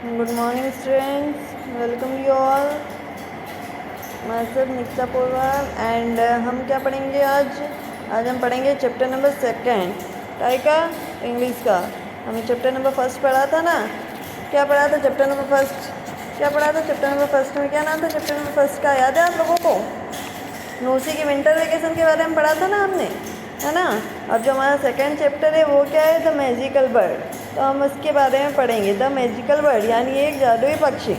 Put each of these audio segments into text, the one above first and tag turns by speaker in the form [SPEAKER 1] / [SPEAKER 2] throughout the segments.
[SPEAKER 1] Good morning students, welcome you all. myself Nikita Porwal and हम क्या पढ़ेंगे आज हम पढ़ेंगे चैप्टर नंबर 2 काय का इंग्लिश का। हमने चैप्टर नंबर 1 पढ़ा था ना। क्या पढ़ा था चैप्टर नंबर 1? क्या पढ़ा था चैप्टर नंबर 1 में? क्या नाम था चैप्टर नंबर 1 का? याद है आप लोगों को? नूसी की विंटर वेकेशन के बारे में पढ़ा था ना हमने, है ना। अब जो हमारा सेकंड चैप्टर है वो क्या है? The magical bird. तो हम उसके बारे में पढ़ेंगे। द मैजिकल बर्ड यानी एक जादुई पक्षी,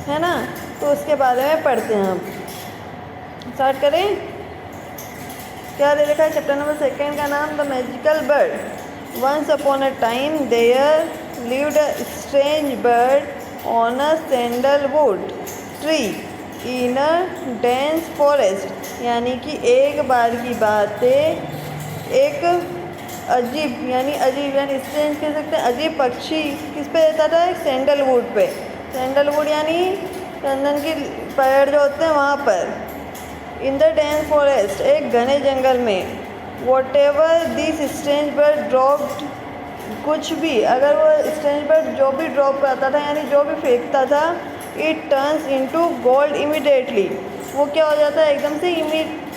[SPEAKER 1] है ना। तो उसके बारे में पढ़ते हैं हम। स्टार्ट करें। क्या दे रखा है चैप्टर नंबर 2 का नाम? The magical bird. Once upon a time there lived a strange bird on a sandalwood tree in a dense forest. यानी कि एक बार की बात है, एक अजीब यानी स्ट्रेंज कह सकते हैं, अजीब पक्षी किस पे रहता था? सैंडलवुड पे। सैंडलवुड यानी चंदन की पेड़ जो होते हैं वहाँ पर। इन द डेंस फॉरेस्ट, एक घने जंगल में। What ever this strange bird dropped, कुछ भी अगर वो स्ट्रेंज बर्ड जो भी ड्रॉप करता था यानी जो भी फेंकता था, it turns into gold immediately. वो क्या हो जाता है? एकदम से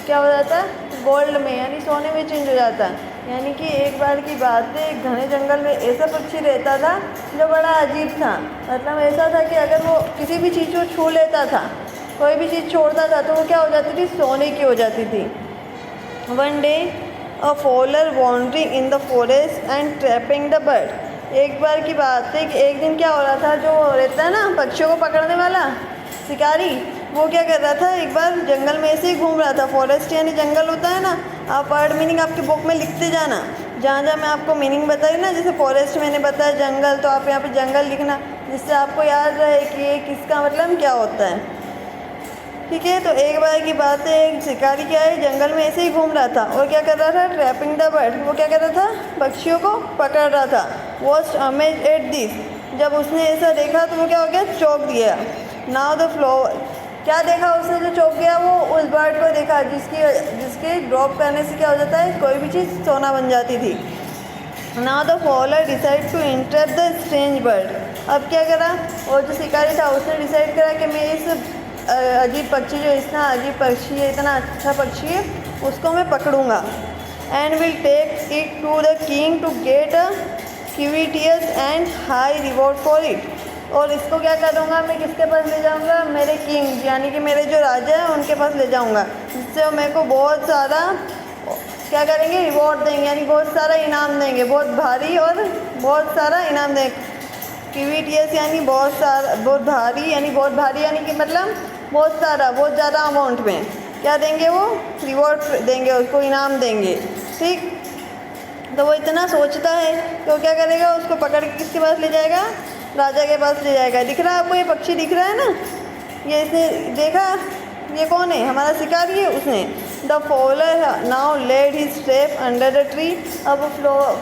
[SPEAKER 1] क्या हो जाता है? गोल्ड में यानी सोने में चेंज हो जाता है। यानी कि एक बार की बात है, एक घने जंगल में ऐसा पक्षी रहता था जो बड़ा अजीब था। मतलब ऐसा था कि अगर वो किसी भी चीज़ को छू लेता था, कोई भी चीज़ छोड़ता था, तो वो क्या हो जाती थी? सोने की हो जाती थी। One day a fowler wandering in the forest and trapping the bird. एक बार की बात है कि एक दिन क्या हो रहा था, जो रहता है ना पक्षियों को पकड़ने वाला शिकारी, वो क्या कर रहा था? एक बार जंगल में ऐसे ही घूम रहा था। फॉरेस्ट यानी जंगल होता है ना। आप वर्ड मीनिंग आपकी बुक में लिखते जाना, जहाँ जहाँ मैं आपको मीनिंग बताई ना। जैसे फॉरेस्ट मैंने बताया जंगल, तो आप यहाँ पे जंगल लिखना, जिससे आपको याद रहे कि ये किसका मतलब क्या होता है। ठीक है। तो एक बार की बात है, एक शिकारी क्या है, जंगल में ऐसे ही घूम रहा था और क्या कर रहा था? Trapping the bird. वो क्या कर रहा था? पक्षियों को पकड़ रहा था। वॉज अमेज एट दिस, जब उसने ऐसा देखा तो वो क्या हो गया? चौंक गया। नाउ द फ्लावर, क्या देखा उसने जो चौंक गया? वो उस बर्ड को देखा जिसके ड्रॉप करने से क्या हो जाता है? कोई भी चीज़ सोना बन जाती थी। Now the follower decide to interrupt the strange bird. अब क्या करा? वो जो शिकारी था उसने डिसाइड करा कि मैं इस अजीब पक्षी, जो इतना अजीब पक्षी है, इतना अच्छा पक्षी है, उसको मैं पकड़ूंगा। And will take it to the king to get a courteous and high reward for it. और इसको क्या करूँगा? मैं किसके पास ले जाऊँगा? मेरे किंग यानी कि मेरे जो राजा हैं उनके पास ले जाऊँगा, जिससे वो मेरे को बहुत सारा क्या करेंगे? रिवॉर्ड देंगे, यानी बहुत सारा इनाम देंगे, बहुत भारी और बहुत सारा इनाम देंगे। क्यूटियस यानी बहुत सारा, बहुत भारी यानी कि मतलब बहुत सारा, बहुत ज़्यादा अमाउंट में क्या देंगे? वो रिवॉर्ड देंगे, उसको इनाम देंगे। ठीक। तो वो इतना सोचता है तो क्या करेगा? उसको पकड़ के किसके पास ले जाएगा? राजा के पास ले जाएगा। दिख रहा है आपको? ये पक्षी दिख रहा है ना? ये इसने देखा, ये कौन है? हमारा शिकारी है। उसने the follower now laid his trap under the tree. अब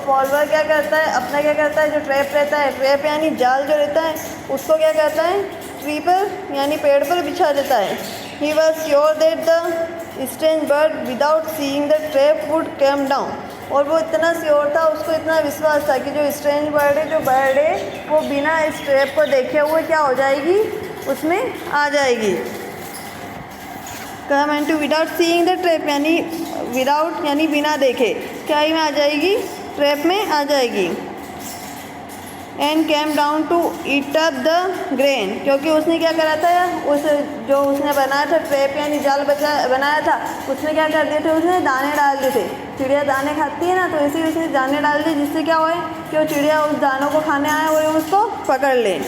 [SPEAKER 1] फॉलोअर क्या करता है? अपना क्या करता है? जो ट्रैप रहता है, ट्रैप यानी जाल जो रहता है, उसको क्या करता है? ट्री पर यानी पेड़ पर बिछा देता है। He was sure that the strange bird without seeing the trap would come down. और वो इतना श्योर था, उसको इतना विश्वास था कि जो स्ट्रेंज बर्ड है, जो बर्ड है, वो बिना इस ट्रैप को देखे हुए क्या हो जाएगी? उसमें आ जाएगी। Come and to without seeing the trap यानी विदाउट यानी बिना देखे क्या ही में आ जाएगी? ट्रैप में आ जाएगी। And came down to eat up the grain, क्योंकि उसने क्या करा था? जो उसने बनाया था ट्रैप यानी जाल बनाया था, उसमें क्या कर दिए थे? उसने दाने डाल दिए थे। चिड़िया दाने खाती है ना, तो इसी उसने दाने डाल दिए, जिससे क्या होए कि वो चिड़िया उस दानों को खाने आए और उसको पकड़ ले।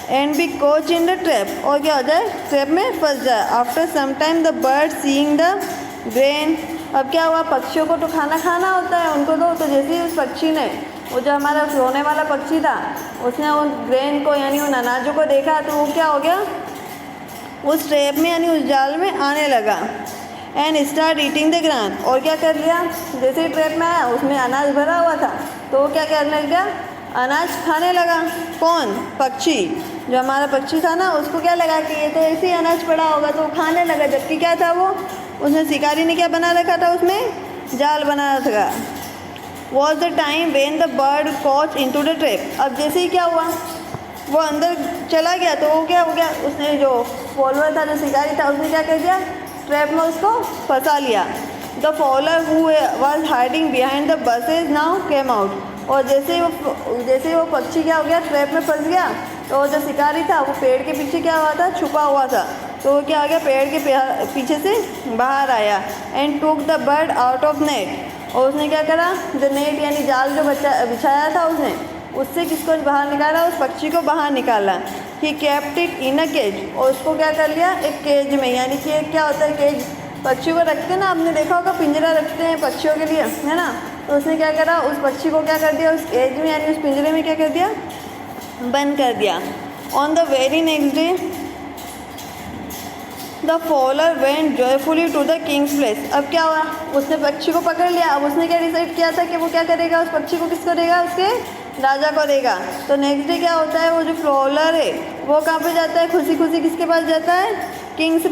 [SPEAKER 1] And be caught in the trap, और क्या हो जाए? ट्रैप में फंस जाए। After some time the bird seeing the grain, अब क्या हुआ? पक्षियों को तो खाना होता है उनको। तो जैसे ही उस पक्षी ने, वो जो हमारा सोने वाला पक्षी था, उसने उस ग्रेन को यानी उन अनाजों को देखा, तो वो क्या हो गया? उस ट्रैप में यानी उस जाल में आने लगा। And start eating the grain, और क्या कर लिया? जैसे ही ट्रैप में आया, उसमें अनाज भरा हुआ था, तो वो क्या करने लगा? अनाज खाने लगा। कौन? पक्षी। जो हमारा पक्षी था ना, उसको क्या लगा कि ये तो ऐसे ही अनाज पड़ा होगा, तो वो खाने लगा। जबकि क्या था? वो उसने शिकारी ने क्या बना रखा था? उसमें जाल बना रखा था। Was the time when the bird caught in to the trap. अब जैसे ही क्या हुआ? वो अंदर चला गया तो वो क्या हो गया, उसने जो फॉलोअर था, जो शिकारी था, उसने क्या कर दिया, ट्रैप में उसको फंसा लिया। The follower who was hiding behind the buses now came out. और जैसे ही वो पक्षी क्या हो गया, ट्रैप में फंस गया, तो जो शिकारी था वो पेड़ के पीछे क्या हुआ था, छुपा हुआ था, तो वो क्या हो गया, पेड़ के पीछे से बाहर आया। And took the bird out of net. और उसने क्या करा, द नेट यानी जाल जो बिछाया था उसने, उससे किसको बाहर निकाला, उस पक्षी को बाहर निकाला। He kept it in a cage. और उसको क्या कर लिया, एक केज में, यानी कि एक क्या होता है केज, पक्षी को रखते हैं ना, आपने देखा होगा पिंजरा रखते हैं पक्षियों के लिए, है ना। तो उसने क्या करा, उस पक्षी को क्या कर दिया, उस केज में यानी उस पिंजरे में क्या कर दिया, बंद कर दिया। On the very next day the fowler went joyfully to the king's place. अब क्या हुआ, उसने पक्षी को पकड़ लिया। अब उसने क्या डिसाइड किया था कि वो क्या करेगा, उस पक्षी को किसको देगा, उसके राजा को देगा। तो नेक्स्ट डे क्या होता है, वो जो फॉलोअर है वो कहाँ पे जाता है, खुशी खुशी किसके पास जाता है, किंग्स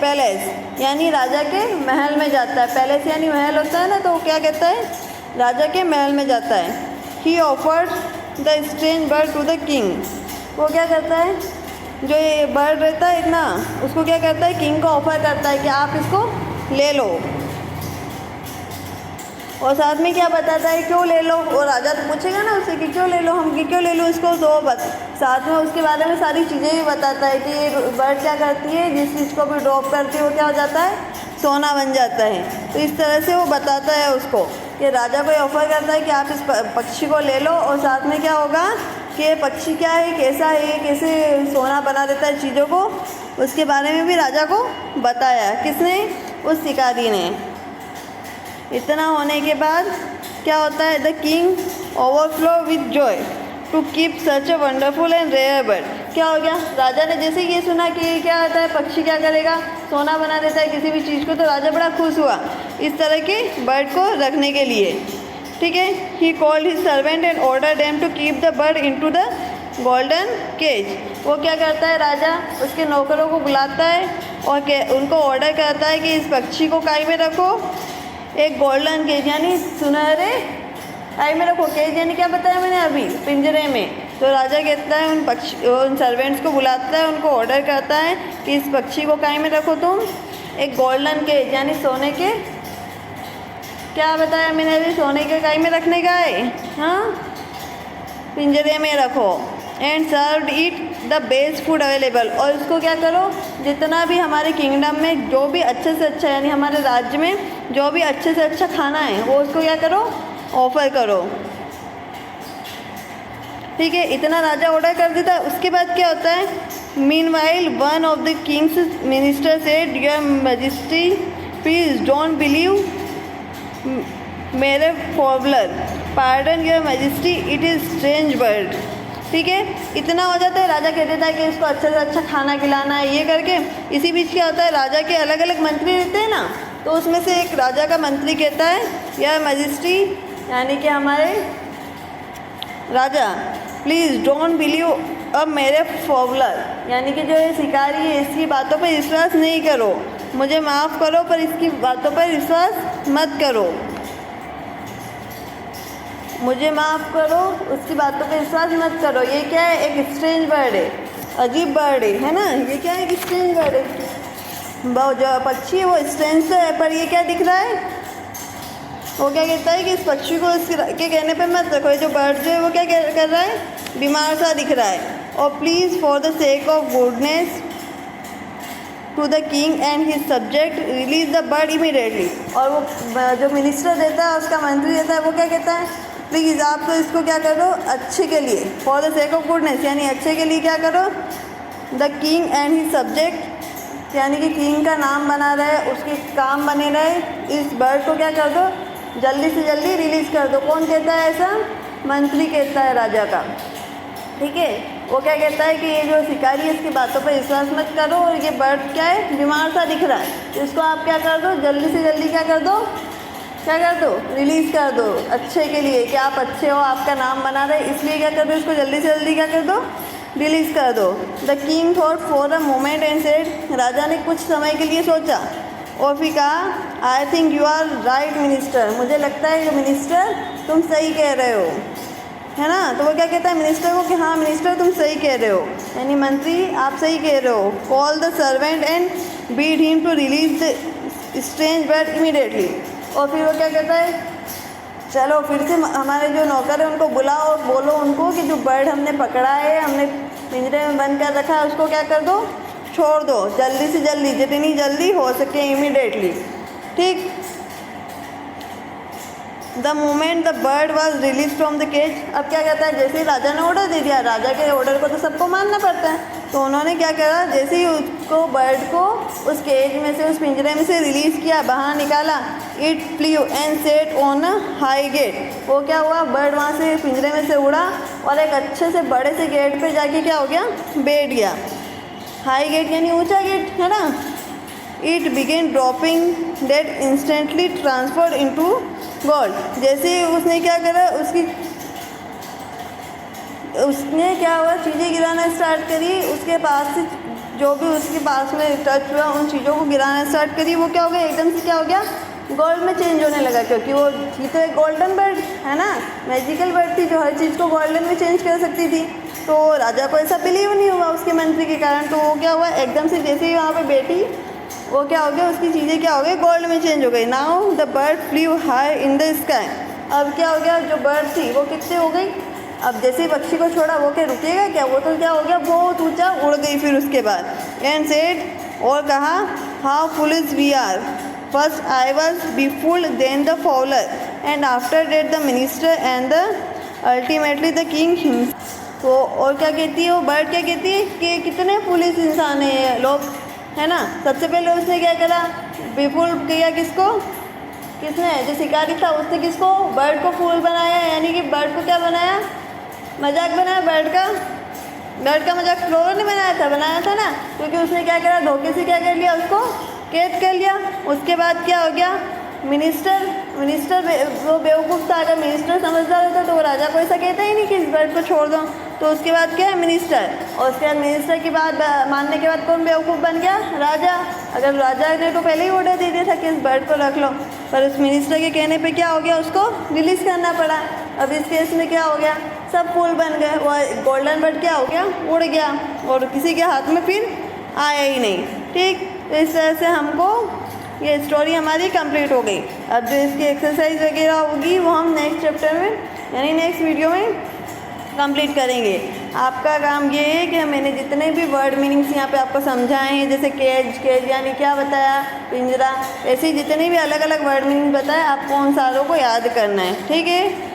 [SPEAKER 1] पैलेस यानी राजा के महल में जाता है। पैलेस यानी महल होता है ना, तो वो क्या कहता है, राजा के महल में जाता है। He offered the strange bird to the king. वो क्या करता है, जो ये बर्ड रहता है ना, उसको क्या करता है, किंग को ऑफर करता है कि आप इसको ले लो। और साथ में क्या बताता है, क्यों ले लो। और राजा तो पूछेगा ना उससे कि क्यों ले लो, हम कि क्यों ले लो इसको, तो साथ में उसके बारे में सारी चीज़ें भी बताता है कि ये बर्ड क्या करती है, जिस चीज़ को भी ड्रॉप करती है वो क्या हो जाता है, सोना बन जाता है। तो इस तरह से वो बताता है उसको कि राजा को ऑफर करता है कि आप इस पक्षी को ले लो। और साथ में क्या होगा कि ये पक्षी क्या है, कैसा है, कैसे सोना बना देता है चीज़ों को, उसके बारे में भी राजा को बताया। किसने, उस शिकारी ने। इतना होने के बाद क्या होता है, the king overflow with joy to keep such a wonderful and rare bird. क्या हो गया, राजा ने जैसे ये सुना कि क्या होता है, पक्षी क्या करेगा, सोना बना देता है किसी भी चीज़ को, तो राजा बड़ा खुश हुआ इस तरह के बर्ड को रखने के लिए। ठीक है, he called his servant and order them to keep the bird into the golden cage. वो क्या करता है, राजा उसके नौकरों को बुलाता है और उनको ऑर्डर करता है कि इस पक्षी को काई में रखो, एक गोल्डन केज यानी सुनहरे काई में रखो। केज यानी क्या बताया मैंने अभी, पिंजरे में। तो राजा कहता है उन सर्वेंट्स को बुलाता है, उनको ऑर्डर करता है कि इस पक्षी को काई में रखो तुम, एक गोल्डन केज यानी सोने के, क्या बताया मैंने अभी, सोने के काई में रखने का है, हाँ, पिंजरे में रखो। And served it the best food available. और इसको क्या करो, जितना भी हमारे किंगडम में जो भी अच्छे से अच्छा, यानी हमारे राज्य में जो भी अच्छे से अच्छा खाना है वो उसको क्या करो, ऑफर करो। ठीक है, इतना राजा ऑर्डर कर देता है। उसके बाद क्या होता है, meanwhile one of the king's minister said, your majesty please don't believe मेरे fowler, pardon your majesty, it is strange bird. ठीक है, इतना हो जाता है। राजा कह देता है कि इसको अच्छे से अच्छा खाना खिलाना है, ये करके। इसी बीच क्या होता है, राजा के अलग अलग मंत्री रहते हैं ना, तो उसमें से एक राजा का मंत्री कहता है, या मैजेस्टी यानी कि हमारे राजा, प्लीज़ डोंट बिलीव अब मेरे फॉबलर, यानी कि जो ये शिकारी है इसकी बातों पर विश्वास नहीं करो, मुझे माफ़ करो पर इसकी बातों पर विश्वास मत करो, मुझे माफ़ करो, उसकी बातों पे विश्वास मत करो। ये क्या है, एक स्ट्रेंज बर्ड है, अजीब बर्ड है ना। ये क्या है, एक स्ट्रेंज बर्ड है, जो पक्षी है वो स्ट्रेंज तो है, पर ये क्या दिख रहा है, वो क्या कहता है कि इस पक्षी को इसके कहने पे मत रखो। ये जो बर्ड जो है वो क्या कर रहा है, बीमार सा दिख रहा है। और please for the sake of goodness to the king and his subject release the bird immediately. और वो जो मिनिस्टर देता है, उसका मंत्री देता है, वो क्या कहता है, प्लीज़ आप तो इसको क्या करो, अच्छे के लिए, for the sake of goodness यानी अच्छे के लिए क्या करो, the king and his subject यानी कि किंग का नाम बना रहे, उसके काम बने रहे, इस बर्ड को क्या कर दो, जल्दी से जल्दी रिलीज़ कर दो। कौन कहता है ऐसा, मंत्री कहता है राजा का। ठीक है, वो क्या कहता है कि ये जो शिकारी है इसकी बातों पर विश्वास मत करो, और ये बर्ड क्या है, बीमार सा दिख रहा है, इसको आप क्या कर दो, जल्दी से जल्दी क्या कर दो, क्या कर दो, रिलीज़ कर दो, अच्छे के लिए कि आप अच्छे हो, आपका नाम बना रहे, इसलिए क्या कर दो, इसको जल्दी से जल्दी क्या कर दो, रिलीज़ कर दो। The king thought for a moment and said, राजा ने कुछ समय के लिए सोचा और फिर कहा, I think you are right minister, मुझे लगता है कि मिनिस्टर तुम सही कह रहे हो। है ना। तो वो क्या कहता है मिनिस्टर को कि हाँ मिनिस्टर तुम सही कह रहे हो, यानी मंत्री आप सही कह रहे हो। Call the servant and bid him to release the strange bird immediately. और फिर वो क्या कहता है, चलो फिर से हमारे जो नौकर है उनको बुलाओ और बोलो उनको कि जो बर्ड हमने पकड़ा है, हमने पिंजरे में बंद कर रखा है, उसको क्या कर दो, छोड़ दो जल्दी से जल्दी, जितनी जल्दी हो सके इमीडिएटली। ठीक। The moment the bird was release from the cage. अब क्या कहता है, जैसे ही राजा ने ऑर्डर दे दिया, राजा के ऑर्डर को तो सबको मानना पड़ता है, तो उन्होंने क्या करा, जैसे ही उसको बर्ड को उस केज में से, उस पिंजरे में से रिलीज़ किया, बाहर निकाला, it flew and sat on a high gate. वो क्या हुआ, बर्ड वहाँ से पिंजरे में से उड़ा और एक अच्छे से बड़े से गेट पे जाके क्या हो गया, बैठ गया। हाई गेट यानी ऊंचा गेट, है ना। It began dropping date instantly transferred into gold. जैसे उसने क्या करा, उसने क्या हुआ, चीज़ें गिराना स्टार्ट करी, उसके पास से जो भी उसके पास में टच हुआ उन चीज़ों को गिराना स्टार्ट करी। वो क्या हो गया, एकदम से क्या हो गया, गोल्ड में चेंज होने लगा, क्योंकि वो थी तो एक गोल्डन बर्ड, है ना, मैजिकल बर्ड थी जो हर चीज़ को गोल्डन में चेंज कर सकती थी। तो राजा को ऐसा बिलीव नहीं हुआ उसके मंत्री के कारण, तो वो क्या हुआ, एकदम से जैसे ही वहाँ पे बैठी, वो क्या हो गया, उसकी चीज़ें क्या हो गई, गोल्ड में चेंज हो गई। Now the bird flu high in the sky. अब क्या हो गया, जो बर्ड थी वो कितने हो गई, अब जैसे ही पक्षी को छोड़ा वो क्या रुकेगा क्या, वो तो क्या हो गया, बहुत ऊंचा उड़ गई। फिर उसके बाद एंड सेड, और कहा, how foolish we are, first I was befooled, then the fowler, and after that the minister and the ultimately the king himself। तो और क्या कहती है वो बर्ड, क्या कहती है कि कितने पुलिस इंसान हैं ये लोग, है ना। सबसे पहले उसने क्या करा, बेफूल किया किसको, किसने, जो शिकारी था उसने किसको, बर्ड को फूल बनाया, यानी कि बर्ड को क्या बनाया, मजाक बनाया बर्ड का मजाक फ्लोवर ने बनाया था ना, क्योंकि उसने क्या करा, धोखे से क्या कर लिया, उसको कैद कर लिया। उसके बाद क्या हो गया, मिनिस्टर वो बेवकूफ़ था, अगर मिनिस्टर समझदार होता तो वो राजा को ऐसा कहता ही नहीं कि इस बर्ड को छोड़ दो। तो उसके बाद क्या है, मिनिस्टर, और उसके बाद मिनिस्टर की बात मानने के बाद कौन बेवकूफ़ बन गया, राजा। अगर राजा ने तो पहले ही ऑर्डर दे दिया था कि इस बर्ड को रख लो, पर उस मिनिस्टर के कहने पे क्या हो गया, उसको रिलीज़ करना पड़ा। अब इस केस में क्या हो गया, सब फूल बन गए, वो गोल्डन बर्ड क्या हो गया, उड़ गया और किसी के हाथ में फिर आया ही नहीं। ठीक, तो इस तरह से हमको ये स्टोरी हमारी कंप्लीट हो गई। अब जो इसकी एक्सरसाइज वगैरह होगी वो हम नेक्स्ट चैप्टर में यानी नेक्स्ट वीडियो में कंप्लीट करेंगे। आपका काम ये है कि मैंने जितने भी वर्ड मीनिंग्स यहाँ पे आपको समझाए हैं, जैसे केज यानी क्या बताया, पिंजरा, ऐसे जितने भी अलग अलग वर्ड मीनिंग बताए, आपको उन सारों को याद करना है। ठीक है।